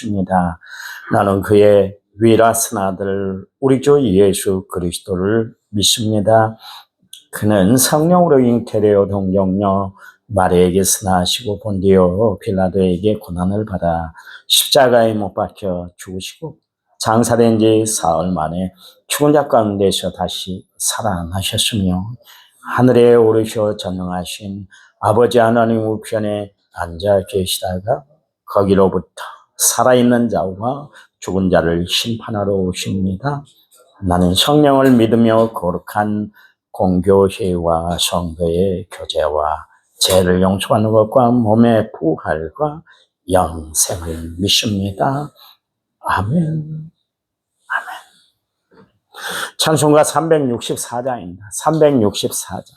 입니다. 나는 그의 위라슨 아들 우리 주 예수 그리스도를 믿습니다. 그는 성령으로 잉태되어 동정녀 마리아에게서 나시고 본디오 빌라도에게 고난을 받아 십자가에 못 박혀 죽으시고 장사된 지 사흘 만에 죽은 자 가운데서 다시 살아나셨으며 하늘에 오르셔 전능하신 아버지 하나님 우편에 앉아 계시다가 거기로부터 살아있는 자와 죽은 자를 심판하러 오십니다. 나는 성령을 믿으며 거룩한 공교회와 성도의 교제와 죄를 용서하는 것과 몸의 부활과 영생을 믿습니다. 아멘. 아멘. 찬송가 364장입니다. 364장.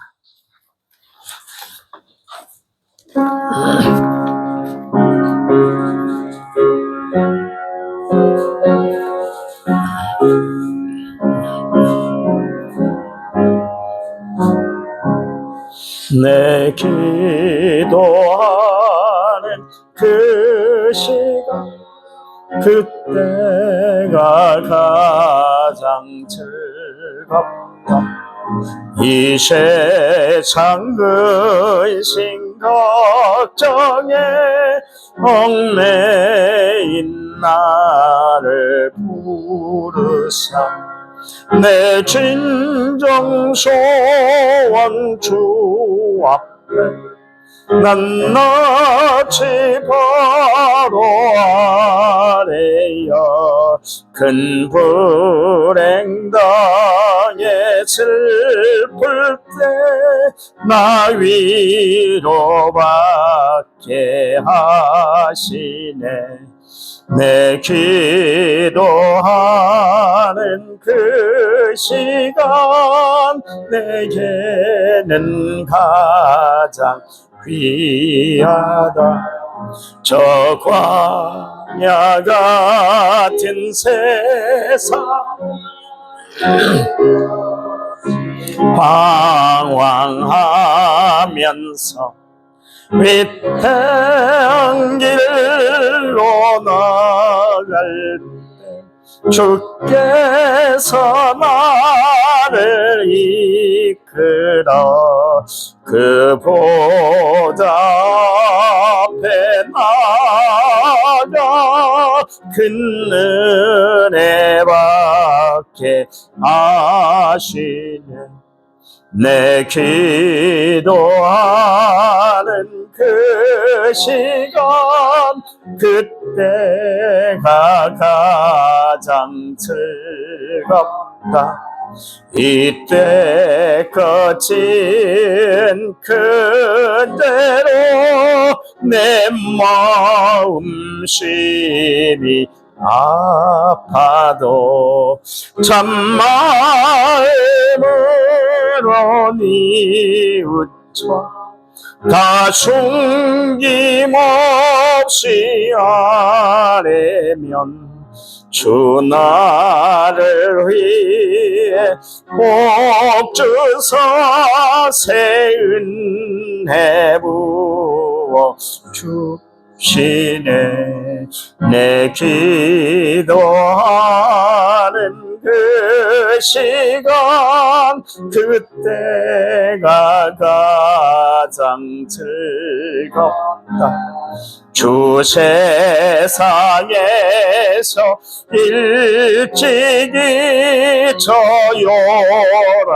내 기도하는 그 시간 그때가 가장 즐겁다. 이 세상 근심 걱정에 얽매인 나를 부르사 내 진정 소원 주 앞에 낱낱이 바로 아래여 큰 불행 당해 슬플 때 나 위로받게 하시네. 내 기도하는 그 시간 내게는 가장 귀하다. 저 광야 같은 세상 방황하면서 위태한 길로 나갈 때 주께서 나를 이끌어 그 보좌 앞에 나가 큰 은혜 받게 하시네. 내 기도하는 그 시간 그때가 가장 즐겁다. 이때 거친 그대로 내 마음 심히 아파도 참마음으로 뉘우쳐 다 숨김없이 아뢰면 주 나를 위해 복 주사 새 은혜 부어 주시네. 내 기도하는 그 시간 그때가 가장 즐겁다. 주 세상에서 일찍이 저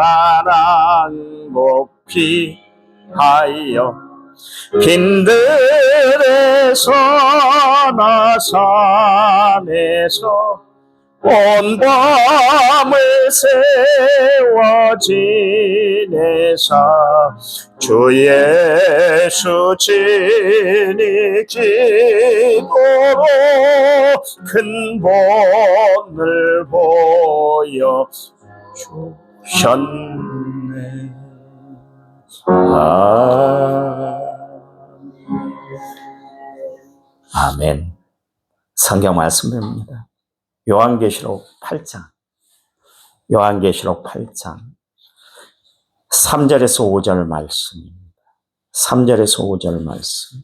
요란한 곳 피하여 빈들에서 나 산에서 온 밤을 세워 지내사 주 예수 진이 기도로 큰 본을 보여 주셨네. 아멘. 성경 말씀입니다. 요한계시록 8장 3절에서 5절 말씀입니다. 3절에서 5절 말씀.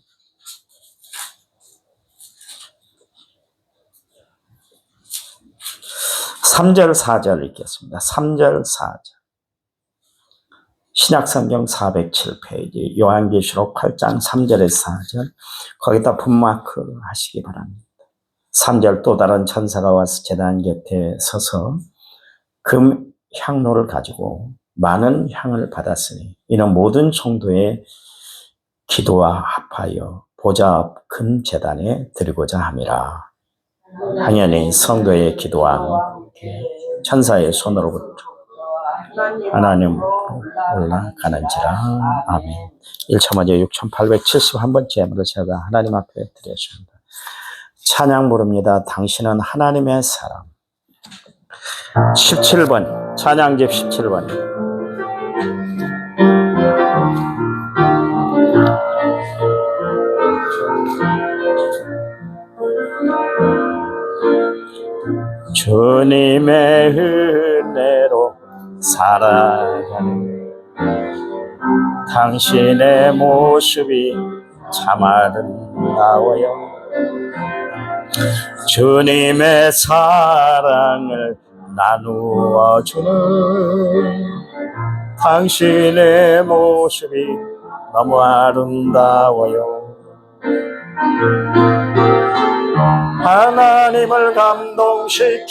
3절 4절 읽겠습니다. 3절 4절. 신약성경 407페이지 요한계시록 8장 3절에서 4절. 거기다 분마크 하시기 바랍니다. 3절. 또 다른 천사가 와서 제단 곁에 서서 금 향로를 가지고 많은 향을 받았으니 이는 모든 성도의 기도와 합하여 보좌 앞 큰 제단에 드리고자 함이라. 당연히 성도의 기도와 천사의 손으로부터 하나님 올라가는지라. 아멘. 1차 먼저 6871번째 예물을 제가 하나님 앞에 드렸습니다. 찬양 부릅니다. 당신은 하나님의 사람. 17번 찬양집 17번. 주님의 은혜로 살아가는 당신의 모습이 참 아름다워요. 주님의 사랑을 나누어 주는 당신의 모습이 너무 아름다워요. 하나님을 감동시키고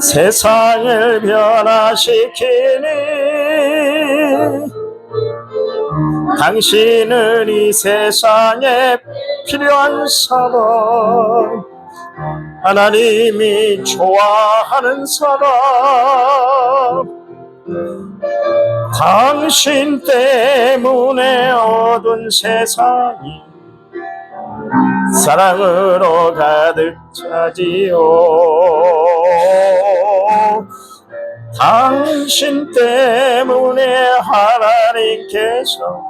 세상을 변화시키니 당신은 이 세상에 필요한 사람, 하나님이 좋아하는 사람, 당신 때문에 어두운 세상이 사랑으로 가득 차지요. 당신 때문에 하나님께서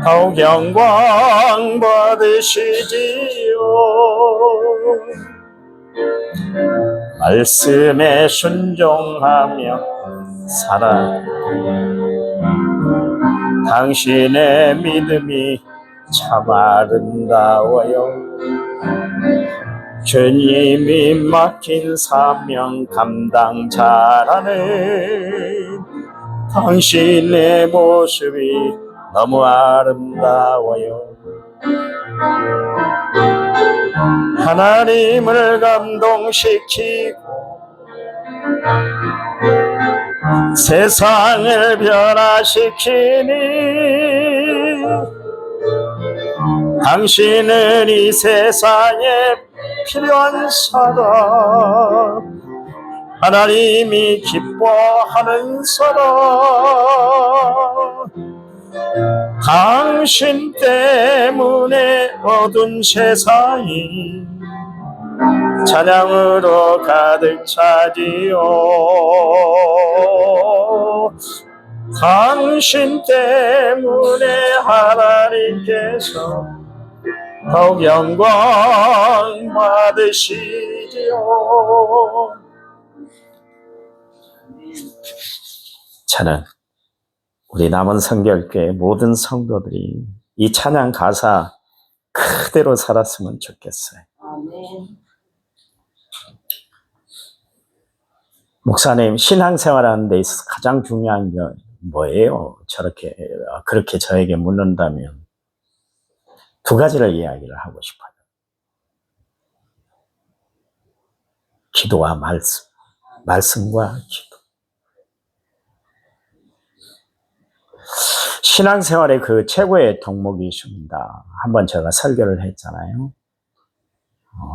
더욱 영광 받으시지요. 말씀에 순종하며 살아 당신의 믿음이 참 아름다워요. 주님이 맡긴 사명 감당 잘하는 당신의 모습이 너무 아름다워요. 하나님을 감동시키고 세상을 변화시키니 당신은 이 세상에 필요한 사람, 하나님이 기뻐하는 사람, 당신 때문에 어두운 세상이 찬양으로 가득 차지요. 당신 때문에 하나님께서 더욱 영광 받으시지요. 저는 우리 남은 성결교회 모든 성도들이 이 찬양 가사 그대로 살았으면 좋겠어요. 아멘. 목사님, 신앙생활하는 데 있어서 가장 중요한 게 뭐예요? 그렇게 저에게 묻는다면 두 가지를 이야기를 하고 싶어요. 기도와 말씀, 말씀과 기도. 신앙생활의 그 최고의 덕목이 있습니다. 한번 제가 설교를 했잖아요.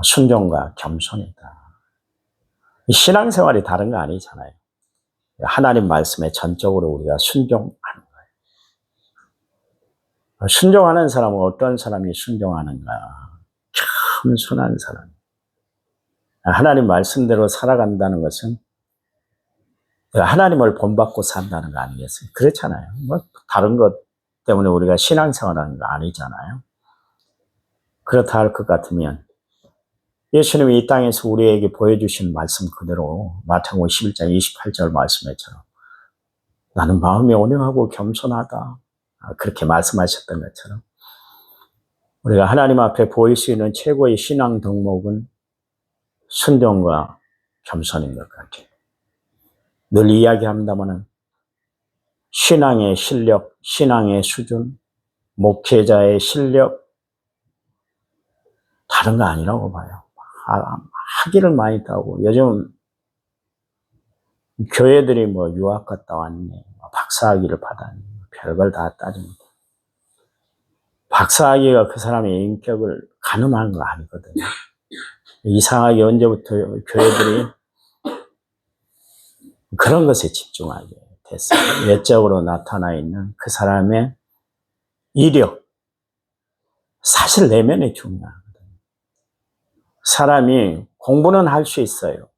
순종과 겸손이다. 신앙생활이 다른 거 아니잖아요. 하나님 말씀에 전적으로 우리가 순종하는 거예요. 순종하는 사람은 어떤 사람이 순종하는가? 참 순한 사람. 하나님 말씀대로 살아간다는 것은 하나님을 본받고 산다는 거 아니겠어요? 그렇잖아요. 다른 것 때문에 우리가 신앙생활하는 거 아니잖아요. 그렇다 할 것 같으면 예수님이 이 땅에서 우리에게 보여주신 말씀 그대로 마태복음 11장 28절 말씀처럼 나는 마음이 온유하고 겸손하다. 그렇게 말씀하셨던 것처럼 우리가 하나님 앞에 보일 수 있는 최고의 신앙 덕목은 순종과 겸손인 것 같아요. 늘 이야기합니다마는 신앙의 실력, 신앙의 수준, 목회자의 실력 다른 거 아니라고 봐요. 학위를 많이 따고 요즘 교회들이 뭐 유학 갔다 왔네, 박사학위를 받았네, 별걸 다 따집니다. 박사학위가 그 사람의 인격을 가늠하는 거 아니거든요. 이상하게 언제부터 교회들이 그런 것에 집중하게 됐어요. 외적으로 나타나 있는 그 사람의 이력, 사실 내면이 중요하거든요. 사람이 공부는 할 수 있어요.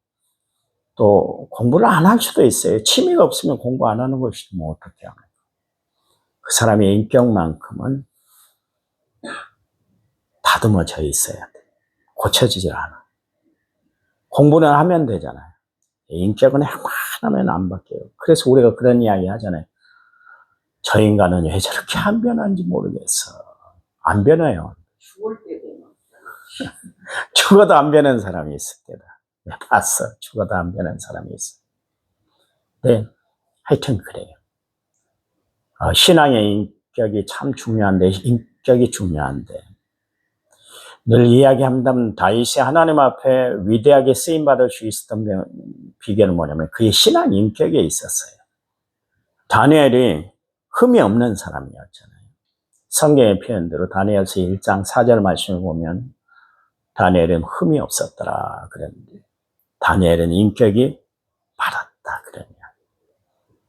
또 공부를 안 할 수도 있어요. 취미가 없으면 공부 안 하는 것이 뭐 어떻게 하나요? 그 사람의 인격만큼은 다듬어져 있어야 돼. 고쳐지질 않아. 공부는 하면 되잖아요. 인격은 하면 안 바뀌어요. 그래서 우리가 그런 이야기 하잖아요. 저 인간은 왜 저렇게 안 변한지 모르겠어. 안 변해요. 죽을 때 되면. 죽어도 안 변한 사람이 있을 때다. 내가 봤어. 죽어도 안 변한 사람이 있어. 네, 하여튼 그래요. 신앙의 인격이 참 중요한데, 인격이 중요한데, 늘 이야기한다면 다윗이 하나님 앞에 위대하게 쓰임받을 수 있었던 비결은 뭐냐면 그의 신앙 인격에 있었어요. 다니엘이 흠이 없는 사람이었잖아요. 성경의 표현대로 다니엘서 1장 4절 말씀을 보면 다니엘은 흠이 없었더라 그랬는데 다니엘은 인격이 바랐다 그랬냐.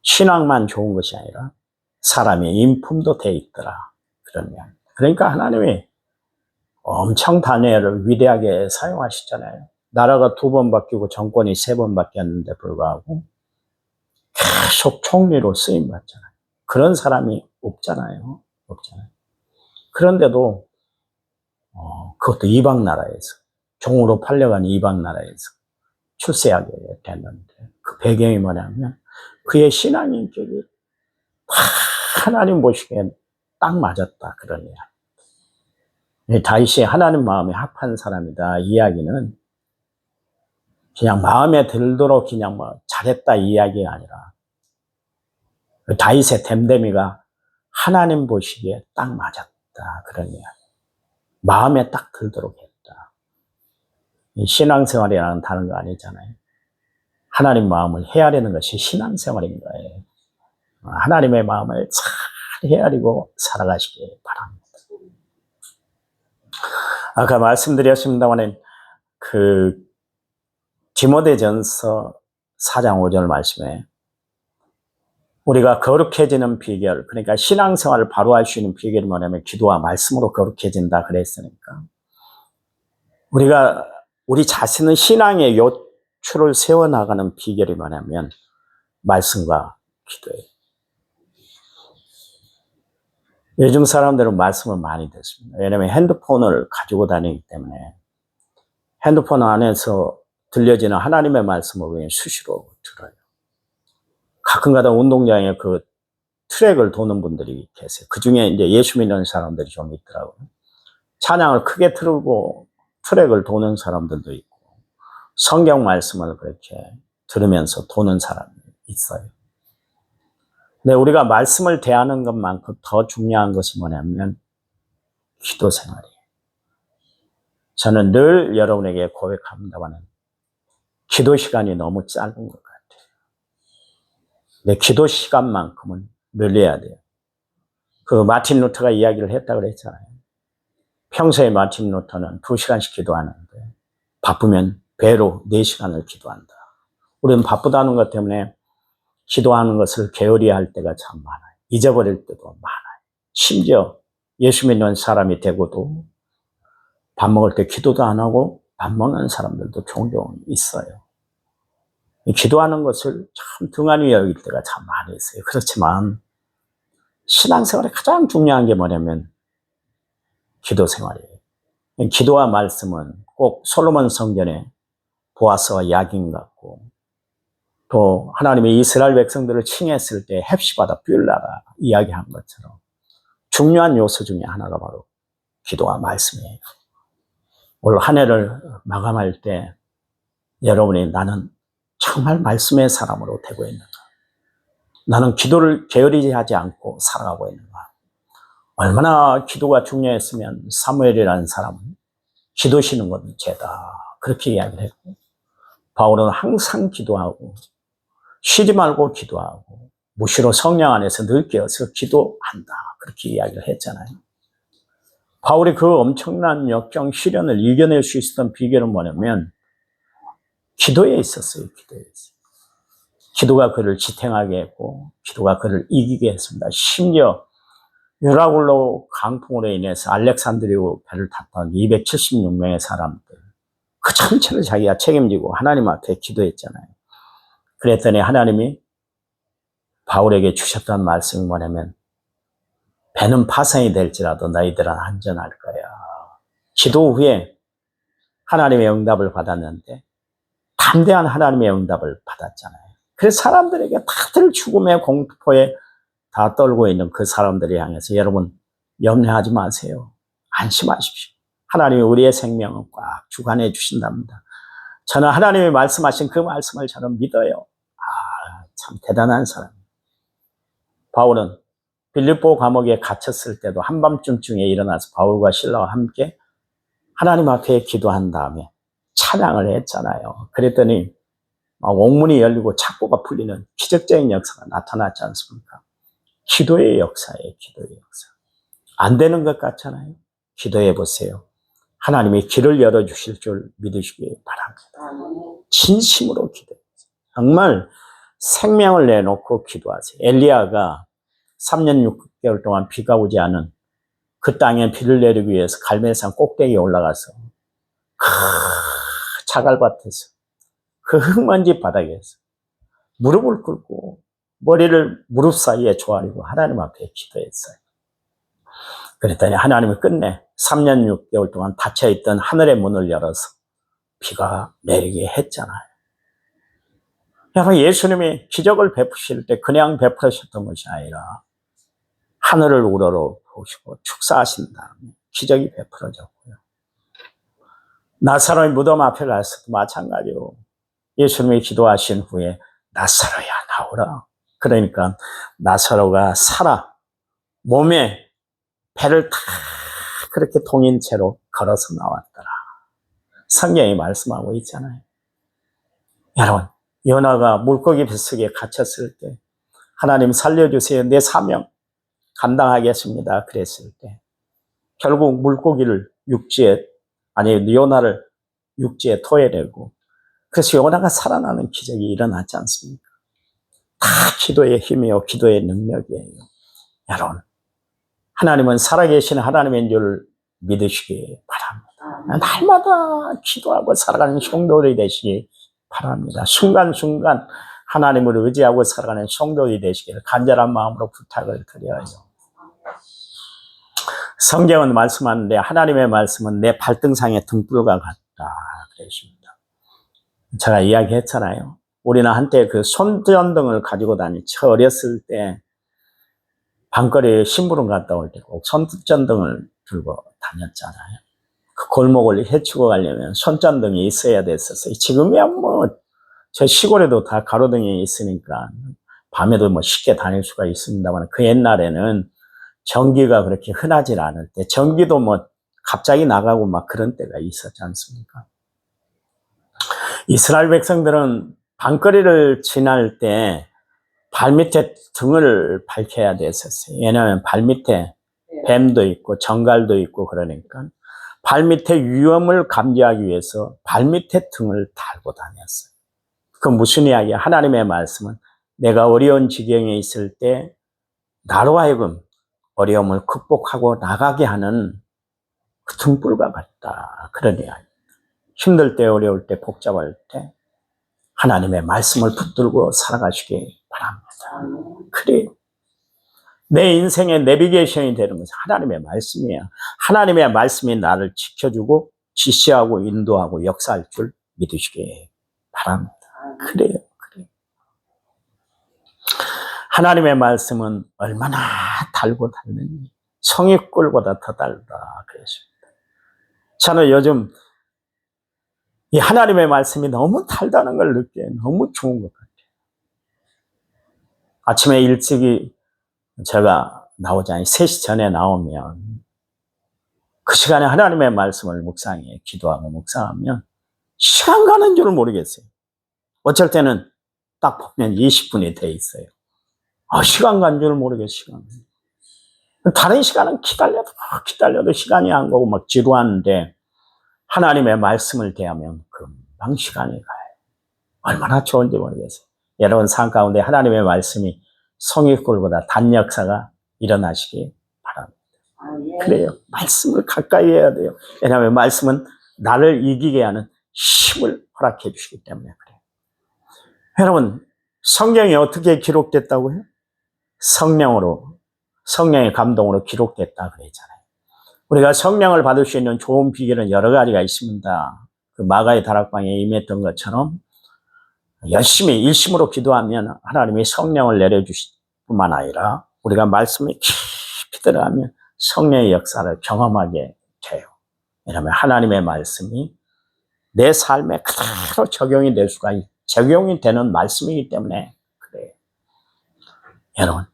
신앙만 좋은 것이 아니라 사람의 인품도 돼 있더라 그랬냐. 그러니까 하나님이 엄청 다니엘을 위대하게 사용하셨잖아요. 나라가 2번 바뀌고 정권이 3번 바뀌었는데 불구하고 계속 총리로 쓰임 받잖아요. 그런 사람이 없잖아요. 그런데도 그것도 이방 나라에서 종으로 팔려간 이방 나라에서 출세하게 됐는데 그 배경이 뭐냐면 그의 신앙 인격이 하나님 보시기엔 딱 맞았다 그러네요. 다윗이 하나님 마음에 합한 사람이다 이야기는 그냥 마음에 들도록 그냥 뭐 잘했다 이야기가 아니라 다윗의 됨됨이가 하나님 보시기에 딱 맞았다 그러네요. 마음에 딱 들도록 했다. 신앙생활이라는 다른 거 아니잖아요. 하나님 마음을 헤아리는 것이 신앙생활인 거예요. 하나님의 마음을 잘 헤아리고 살아가시기 바랍니다. 아까 말씀드렸습니다만 그 디모데전서 4장 5절 말씀에 우리가 거룩해지는 비결, 그러니까 신앙생활을 바로 할 수 있는 비결이 뭐냐면 기도와 말씀으로 거룩해진다 그랬으니까 우리가 우리 자신의 신앙의 요추를 세워나가는 비결이 뭐냐면 말씀과 기도예요. 요즘 사람들은 말씀을 많이 듣습니다. 왜냐하면 핸드폰을 가지고 다니기 때문에 핸드폰 안에서 들려지는 하나님의 말씀을 그냥 수시로 들어요. 가끔가다 운동장에 그 트랙을 도는 분들이 계세요. 그 중에 이제 예수 믿는 사람들이 좀 있더라고요. 찬양을 크게 틀고 트랙을 도는 사람들도 있고, 성경 말씀을 그렇게 들으면서 도는 사람이 있어요. 근데 우리가 말씀을 대하는 것만큼 더 중요한 것이 뭐냐면 기도 생활이에요. 저는 늘 여러분에게 고백합니다만 기도 시간이 너무 짧은 것 같아요. 근데 기도 시간만큼은 늘려야 돼요. 그 마틴 루터가 이야기를 했다고 그랬잖아요. 평소에 마틴 루터는 2시간씩 기도하는데 바쁘면 배로 4시간을 기도한다. 우리는 바쁘다는 것 때문에 기도하는 것을 게으리 할 때가 참 많아요. 잊어버릴 때도 많아요. 심지어 예수 믿는 사람이 되고도 밥 먹을 때 기도도 안 하고 밥 먹는 사람들도 종종 있어요. 기도하는 것을 참 등한히 여길 때가 참 많이 있어요. 그렇지만 신앙생활에 가장 중요한 게 뭐냐면 기도 생활이에요. 기도와 말씀은 꼭 솔로몬 성전에 보아스와 야긴 같고 또 하나님이 이스라엘 백성들을 칭했을 때 헵시바다 뷸라가 이야기한 것처럼 중요한 요소 중에 하나가 바로 기도와 말씀이에요. 올 한 해를 마감할 때 여러분이 나는 정말 말씀의 사람으로 되고 있는가? 나는 기도를 게으르지 하지 않고 살아가고 있는가? 얼마나 기도가 중요했으면 사무엘이라는 사람은 기도시는 건 죄다. 그렇게 이야기를 했고, 바울은 항상 기도하고, 쉬지 말고 기도하고, 무시로 성령 안에서 늘 깨어서 기도한다. 그렇게 이야기를 했잖아요. 바울이 그 엄청난 역경 시련을 이겨낼 수 있었던 비결은 뭐냐면, 기도에 있었어요. 기도에 있어요. 기도가 그를 지탱하게 했고, 기도가 그를 이기게 했습니다. 심지어 유라굴로 강풍으로 인해서 알렉산드리오 배를 탔던 276명의 사람들, 그 전체를 자기가 책임지고 하나님 앞에 기도했잖아요. 그랬더니 하나님이 바울에게 주셨던 말씀이 뭐냐면, 배는 파손이 될지라도 너희들은 안전할 거야. 기도 후에 하나님의 응답을 받았는데 담대한 하나님의 응답을 받았잖아요. 그래서 사람들에게 다들 죽음의 공포에 다 떨고 있는 그 사람들을 향해서 여러분 염려하지 마세요. 안심하십시오. 하나님이 우리의 생명을 꽉 주관해 주신답니다. 저는 하나님이 말씀하신 그 말씀을 저는 믿어요. 참 대단한 사람. 바울은 빌립보 감옥에 갇혔을 때도 한밤중에 일어나서 바울과 실라와 함께 하나님 앞에 기도한 다음에 찬양을 했잖아요. 그랬더니 옥문이 열리고 착고가 풀리는 기적적인 역사가 나타났지 않습니까? 기도의 역사예요. 기도의 역사. 안 되는 것 같잖아요. 기도해 보세요. 하나님이 길을 열어주실 줄 믿으시기 바랍니다. 진심으로 기도해요. 정말 생명을 내놓고 기도하세요. 엘리야가 3년 6개월 동안 비가 오지 않은 그 땅에 비를 내리기 위해서 갈멜산 꼭대기에 올라가서 그 자갈밭에서 그 흙먼지 바닥에서 무릎을 꿇고 머리를 무릎 사이에 조아리고 하나님 앞에 기도했어요. 그랬더니 하나님이 끝내 3년 6개월 동안 닫혀있던 하늘의 문을 열어서 비가 내리게 했잖아요. 여러분, 예수님이 기적을 베푸실 때 그냥 베푸셨던 것이 아니라 하늘을 우러러 보시고 축사하신 다음에 기적이 베풀어졌고요. 나사로의 무덤 앞에 갔을 때 마찬가지로 예수님이 기도하신 후에 나사로야 나오라. 그러니까 나사로가 살아 몸에 배를 다 그렇게 동인 채로 걸어서 나왔더라. 성경이 말씀하고 있잖아요. 여러분, 요나가 물고기 뱃속에 갇혔을 때 하나님 살려주세요. 내 사명 감당하겠습니다. 그랬을 때 결국 물고기를 요나를 육지에 토해내고 그래서 요나가 살아나는 기적이 일어났지 않습니까? 다 기도의 힘이요, 기도의 능력이에요. 여러분, 하나님은 살아계신 하나님인 줄 믿으시기 바랍니다. 날마다 기도하고 살아가는 성도들이 되시기 바랍니다. 순간순간 하나님을 의지하고 살아가는 성도들이 되시기를 간절한 마음으로 부탁을 드려요. 성경은 말씀하는데 하나님의 말씀은 내 발등상의 등불과 같다 그러십니다. 제가 이야기했잖아요. 우리는 한때 그 손전등을 가지고 저 어렸을 때 밤거리에 심부름 갔다 올 때 꼭 손전등을 들고 다녔잖아요. 그 골목을 헤치고 가려면 손전등이 있어야 됐었어요. 지금이야 저 시골에도 다 가로등이 있으니까 밤에도 쉽게 다닐 수가 있습니다만 그 옛날에는 전기가 그렇게 흔하지 않을 때 전기도 갑자기 나가고 막 그런 때가 있었지 않습니까? 이스라엘 백성들은 밤거리를 지날 때 발밑에 등을 밝혀야 됐었어요. 왜냐하면 발밑에 뱀도 있고 정갈도 있고 그러니까 발밑에 위험을 감지하기 위해서 발밑에 등을 달고 다녔어요. 그 무슨 이야기야? 하나님의 말씀은 내가 어려운 지경에 있을 때 나로 하여금 어려움을 극복하고 나가게 하는 그 등불과 같다. 그런 이야기입니다. 힘들 때, 어려울 때, 복잡할 때 하나님의 말씀을 붙들고 살아가시기 바랍니다. 그래요. 내 인생의 내비게이션이 되는 것은 하나님의 말씀이에요. 하나님의 말씀이 나를 지켜주고 지시하고 인도하고 역사할 줄 믿으시기 바랍니다. 그래요. 하나님의 말씀은 얼마나 달고 달느니 성의꿀보다 더 달다 그랬습니다. 저는 요즘 이 하나님의 말씀이 너무 달다는 걸 느껴요. 너무 좋은 것 같아요. 아침에 일찍이 제가 나오잖아요. 3시 전에 나오면 그 시간에 하나님의 말씀을 묵상해, 기도하고 묵상하면 시간 가는 줄 모르겠어요. 어쩔 때는 딱 보면 20분이 돼 있어요. 시간 간 줄 모르겠어요. 시간. 다른 시간은 기다려도 시간이 안 가고 막 지루한데 하나님의 말씀을 대하면 금방 시간이 가요. 얼마나 좋은지 모르겠어요. 여러분 삶 가운데 하나님의 말씀이 성의꿀보다 단 역사가 일어나시기 바랍니다. 그래요. 말씀을 가까이 해야 돼요. 왜냐하면 말씀은 나를 이기게 하는 힘을 허락해 주시기 때문에 그래요. 여러분, 성경이 어떻게 기록됐다고 해요? 성령의 감동으로 기록됐다 그랬잖아요. 우리가 성령을 받을 수 있는 좋은 비결은 여러 가지가 있습니다. 그 마가의 다락방에 임했던 것처럼 열심히 일심으로 기도하면 하나님이 성령을 내려주실 뿐만 아니라 우리가 말씀에 깊이 들어가면 성령의 역사를 경험하게 돼요. 왜냐하면 하나님의 말씀이 내 삶에 그대로 적용이 되는 말씀이기 때문에 그래요. 여러분,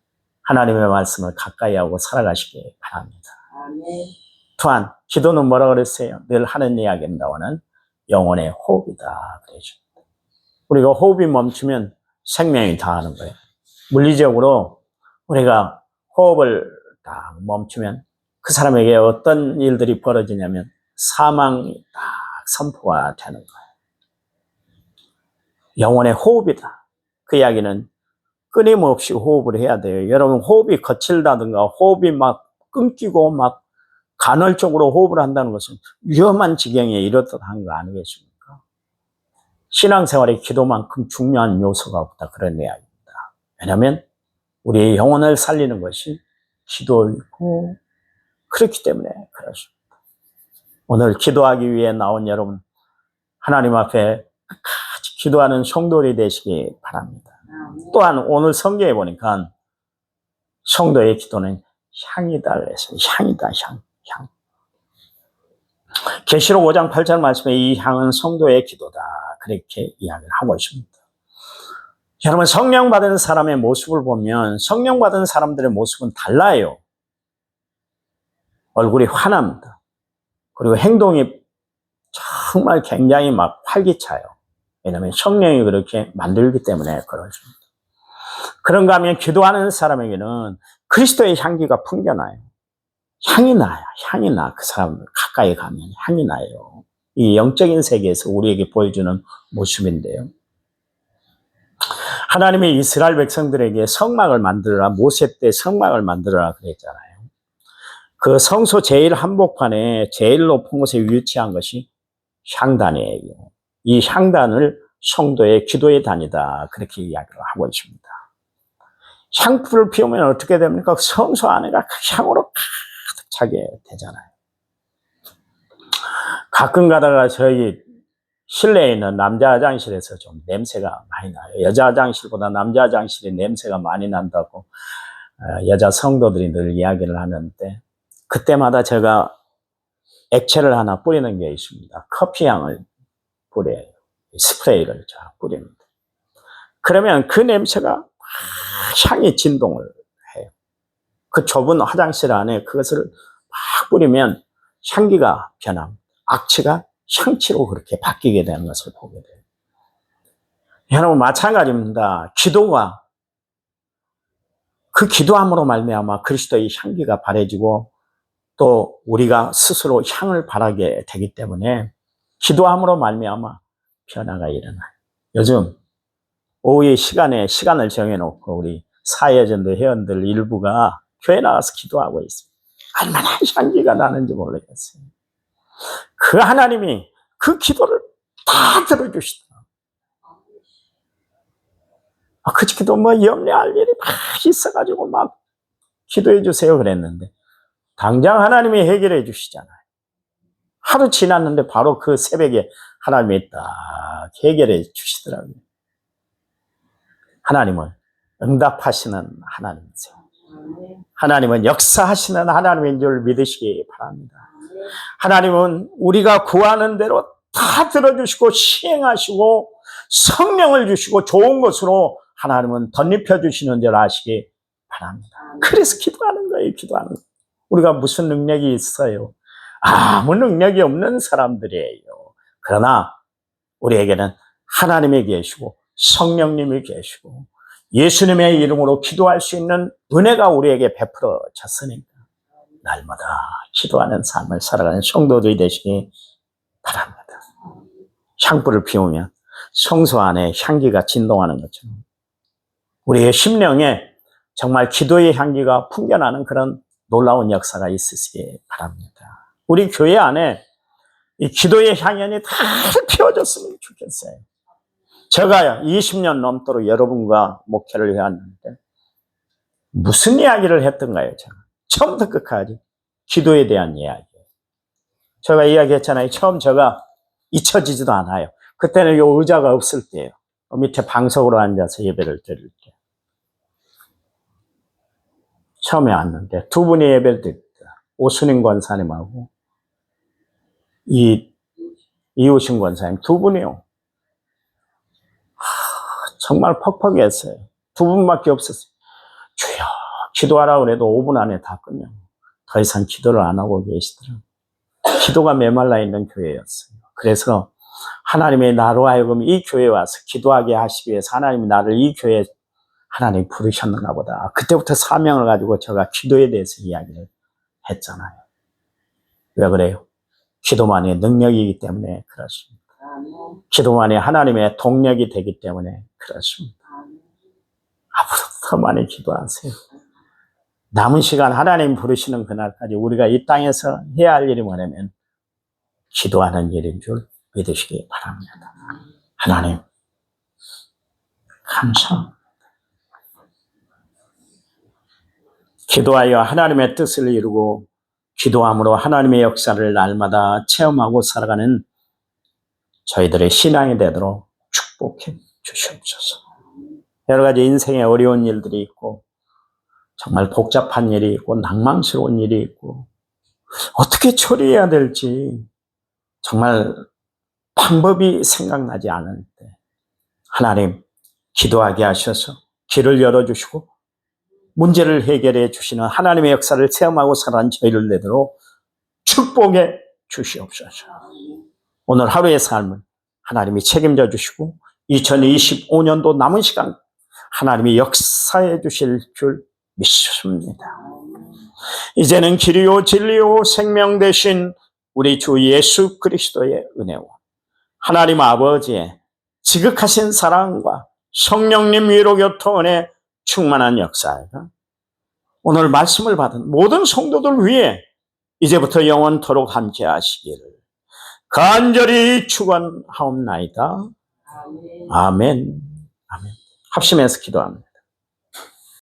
하나님의 말씀을 가까이 하고 살아가시기 바랍니다. 또한 기도는 뭐라 그랬어요? 늘 하는 이야기는 나오는 영혼의 호흡이다 그러죠. 우리가 호흡이 멈추면 생명이 다하는 거예요. 물리적으로 우리가 호흡을 딱 멈추면 그 사람에게 어떤 일들이 벌어지냐면 사망이 딱 선포가 되는 거예요. 영혼의 호흡이다. 그 이야기는 끊임없이 호흡을 해야 돼요. 여러분 호흡이 거칠다든가 호흡이 막 끊기고 막 간헐적으로 호흡을 한다는 것은 위험한 지경에 이르렀다는 거 아니겠습니까? 신앙생활에 기도만큼 중요한 요소가 없다 그런 이야기입니다. 왜냐하면 우리의 영혼을 살리는 것이 기도이고 그렇기 때문에 그렇습니다. 오늘 기도하기 위해 나온 여러분 하나님 앞에 같이 기도하는 성도들이 되시기 바랍니다. 또한 오늘 성경에 보니까 성도의 기도는 향이다 그래서 향이다 향. 계시록 5장 8절 말씀에 이 향은 성도의 기도다 그렇게 이야기를 하고 있습니다. 여러분 성령 받은 사람의 모습을 보면 성령 받은 사람들의 모습은 달라요. 얼굴이 환합니다. 그리고 행동이 정말 굉장히 막 활기차요. 왜냐하면 성령이 그렇게 만들기 때문에 그렇습니다. 그런가 하면 기도하는 사람에게는 그리스도의 향기가 풍겨나요. 향이 나. 그 사람 가까이 가면 향이 나요. 이 영적인 세계에서 우리에게 보여주는 모습인데요. 하나님이 이스라엘 백성들에게 성막을 만들어라, 모세 때 성막을 만들어라 그랬잖아요. 그 성소 제일 한복판에 제일 높은 곳에 위치한 것이 향단이에요. 이 향단을 성도의 기도의 단이다 그렇게 이야기를 하고 있습니다. 향불을 피우면 어떻게 됩니까? 성소 안에가 향으로 가득 차게 되잖아요. 가끔 가다가 저희 실내에 있는 남자 화장실에서 좀 냄새가 많이 나요. 여자 화장실보다 남자 화장실이 냄새가 많이 난다고 여자 성도들이 늘 이야기를 하는데 그때마다 제가 액체를 하나 뿌리는 게 있습니다. 커피향을 뿌려요. 스프레이를 뿌립니다. 그러면 그 냄새가 향이 진동을 해요. 그 좁은 화장실 안에 그것을 막 뿌리면 향기가 변합니다. 악취가 향치로 그렇게 바뀌게 되는 것을 보게 돼요. 여러분 마찬가지입니다. 기도가 그 기도함으로 말미암아 그리스도의 향기가 바래지고 또 우리가 스스로 향을 바라게 되기 때문에 기도함으로 말미암아 변화가 일어나요. 요즘 오후의 시간을 정해놓고 우리 사회전도 회원들 일부가 교회 나와서 기도하고 있습니다. 얼마나 향기가 나는지 모르겠어요. 그 하나님이 그 기도를 다 들어주시다. 그저께도 염려할 일이 막 있어가지고 막 기도해 주세요 그랬는데 당장 하나님이 해결해 주시잖아요. 하루 지났는데 바로 그 새벽에 하나님이 딱 해결해 주시더라고요. 하나님은 응답하시는 하나님이세요. 하나님은 역사하시는 하나님인 줄 믿으시기 바랍니다. 하나님은 우리가 구하는 대로 다 들어주시고 시행하시고 성령을 주시고 좋은 것으로 하나님은 덧입혀 주시는 줄 아시기 바랍니다. 그래서 기도하는 거예요. 기도하는 거예요. 우리가 무슨 능력이 있어요? 아무 능력이 없는 사람들이에요. 그러나 우리에게는 하나님이 계시고 성령님이 계시고 예수님의 이름으로 기도할 수 있는 은혜가 우리에게 베풀어졌으니까 날마다 기도하는 삶을 살아가는 성도들이 되시기 바랍니다. 향불을 피우면 성소 안에 향기가 진동하는 것처럼 우리의 심령에 정말 기도의 향기가 풍겨나는 그런 놀라운 역사가 있으시기 바랍니다. 우리 교회 안에 이 기도의 향연이 다 피워졌으면 좋겠어요. 제가 20년 넘도록 여러분과 목회를 해왔는데 무슨 이야기를 했던가요? 제가 처음부터 끝까지 기도에 대한 이야기예요. 제가 이야기했잖아요. 처음 제가 잊혀지지도 않아요. 그때는 요 의자가 없을 때예요. 밑에 방석으로 앉아서 예배를 드릴 때. 처음에 왔는데 두 분이 예배를 드립니다. 오순임 권사님하고 이우신 권사님 두 분이요. 정말 퍽퍽했어요. 두 분밖에 없었어요. 주여 기도하라고 그래도 5분 안에 다 끝내고 더 이상 기도를 안 하고 계시더라고요. 기도가 메말라 있는 교회였어요. 그래서 하나님의 나로 하여금 이 교회에 와서 기도하게 하시기 위해서 하나님이 나를 이 교회에 하나님 부르셨는가 보다. 그때부터 사명을 가지고 제가 기도에 대해서 이야기를 했잖아요. 왜 그래요? 기도만이 능력이기 때문에 그렇습니다. 기도만이 하나님의 동력이 되기 때문에 그렇습니다. 앞으로 더 많이 기도하세요. 남은 시간 하나님 부르시는 그날까지 우리가 이 땅에서 해야 할 일이 뭐냐면 기도하는 일인 줄 믿으시기 바랍니다. 하나님 감사합니다. 기도하여 하나님의 뜻을 이루고 기도함으로 하나님의 역사를 날마다 체험하고 살아가는 저희들의 신앙이 되도록 축복해 주시옵소서. 여러 가지 인생에 어려운 일들이 있고 정말 복잡한 일이 있고 낭만스러운 일이 있고 어떻게 처리해야 될지 정말 방법이 생각나지 않을 때 하나님 기도하게 하셔서 길을 열어주시고 문제를 해결해 주시는 하나님의 역사를 체험하고 살아가는 저희를 되도록 축복해 주시옵소서. 오늘 하루의 삶을 하나님이 책임져 주시고 2025년도 남은 시간 하나님이 역사해 주실 줄 믿습니다. 이제는 길이요 진리요 생명 되신 우리 주 예수 그리스도의 은혜와 하나님 아버지의 지극하신 사랑과 성령님 위로 교통 은혜 충만한 역사가 오늘 말씀을 받은 모든 성도들 위해 이제부터 영원토록 함께 하시기를 간절히 축원하옵나이다. 아멘. 아멘. 합심해서 기도합니다.